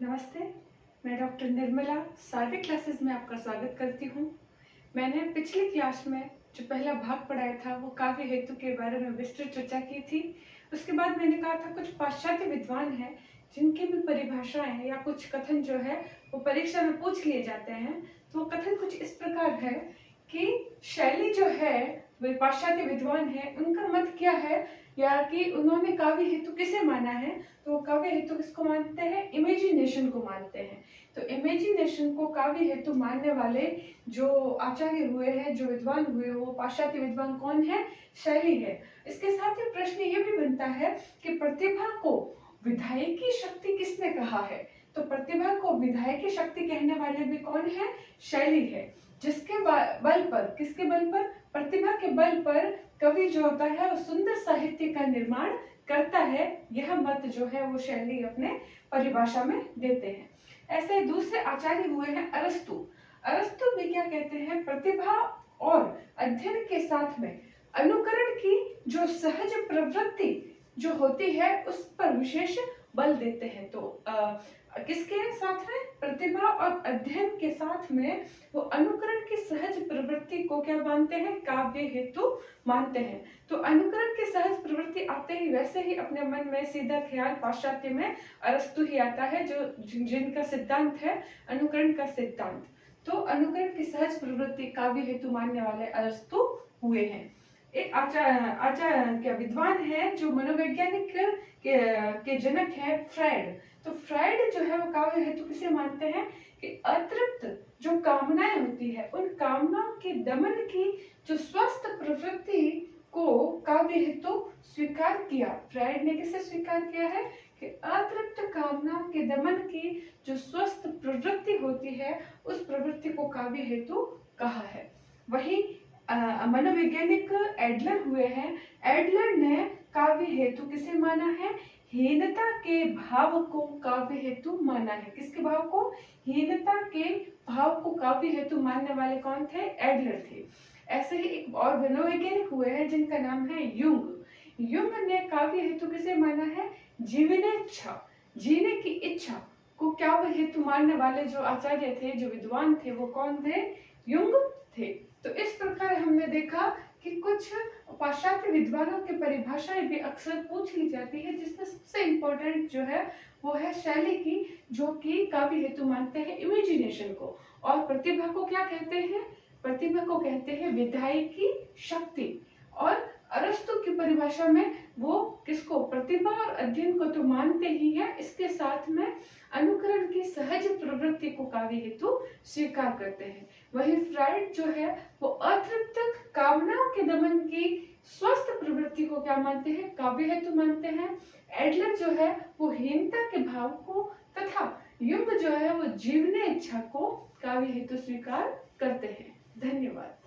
नमस्ते, मैं डॉक्टर निर्मला सारे क्लासेस में आपका स्वागत करती हूँ। मैंने पिछली क्लास में जो पहला भाग पढ़ाया था वो काव्य हेतु के बारे में विस्तृत चर्चा की थी। उसके बाद मैंने कहा था कुछ पाश्चात्य विद्वान हैं जिनकी भी परिभाषाएं या कुछ कथन जो है वो परीक्षा में पूछ लिए जाते हैं। तो वो कथन कुछ इस प्रकार है कि शैली जो है वे पाश्चात्य विद्वान है उनका मत क्या है, या कि उन्होंने काव्य हेतु किसे माना है। तो काव्य हेतु किसको मानते हैं? इमेजिनेशन को मानते हैं। तो इमेजिनेशन को काव्य हेतु मानने वाले जो आचार्य हुए हैं, जो विद्वान हुए, वो पाश्चात्य विद्वान कौन है? शैली है। इसके साथ ही प्रश्न ये भी बनता है कि प्रतिभा को विधायकी शक्ति किसने कहा है? तो प्रतिभा को विधायकी शक्ति कहने वाले भी कौन है? शैली है। जिसके बल पर, किसके बल पर? प्रतिभा के बल पर कवि जो होता है वो सुंदर साहित्य का निर्माण करता है। यह मत जो है वो शैली अपने परिभाषा में देते हैं। ऐसे दूसरे आचार्य हुए हैं अरस्तु। अरस्तु भी क्या कहते हैं? प्रतिभा और अध्ययन के साथ में अनुकरण की जो सहज प्रवृत्ति जो होती है उस पर विशेष बल देते हैं। तो किसके साथ में? प्रतिभा और अध्ययन के साथ में वो अनुकरण की सहज प्रवृत्ति को क्या मानते हैं? काव्य हेतु मानते हैं। तो अनुकरण की सहज प्रवृत्ति आते ही वैसे ही अपने मन में सीधा ख्याल पाश्चात्य में अरस्तु ही आता है, जो जिनका सिद्धांत है अनुकरण का सिद्धांत। तो अनुकरण की सहज प्रवृत्ति काव्य हेतु मानने वाले अरस्तु हुए हैं। एक आचार्य क्या विद्वान है जो मनोवैज्ञानिक के जनक है, फ्रायड। तो फ्रायड जो है वो काव्य हेतु किसे मानते हैं? कि अतृप्त जो कामनाएं होती है उन कामनाओं के दमन की जो स्वस्थ प्रवृत्ति को काव्य हेतु स्वीकार किया। फ्रायड ने किसे स्वीकार किया है? कि अतृप्त कामनाओं के दमन की जो स्वस्थ प्रवृत्ति होती है उस प्रवृत्ति को काव्य हेतु कहा है। वही मनोवैज्ञानिक एडलर हुए हैं। एडलर ने काव्य हेतु किसे माना है? हीनता के भाव को काव्य हेतु माना है। किसके भाव को? हीनता के भाव को काव्य हेतु मानने वाले कौन थे? एडलर थे। ऐसे ही एक और मनोवैज्ञानिक हुए हैं जिनका नाम है युंग। युंग ने काव्य हेतु किसे माना है? जीवनेच्छा, जीने की इच्छा को काव्य हेतु मानने वाले जो आचार्य थे, जो विद्वान थे, वो कौन थे? युंग थे। तो इस प्रकार हमने देखा कि कुछ पाश्चात्य विद्वानों की परिभाषाएं भी अक्सर पूछ ली जाती है, जिसमें सबसे इम्पोर्टेंट जो है वो है शैली की, जो कि काव्य हेतु मानते हैं इमेजिनेशन को। और प्रतिभा को क्या कहते हैं? प्रतिभा को कहते हैं विधायकी शक्ति। और अरस्तु की परिभाषा में वो किसको? प्रतिभा और अध्ययन को तो मानते ही है, इसके साथ में अनुकरण की सहज प्रवृत्ति को काव्य हेतु स्वीकार करते हैं। वही फ्रायड जो है वो अतृप्त कामनाओं के दमन की स्वस्थ प्रवृत्ति को क्या मानते हैं? काव्य हेतु मानते हैं। एडलर जो है वो हीनता के भाव को तथा युंग जो है वो जीवने इच्छा को काव्य हेतु स्वीकार करते हैं। धन्यवाद।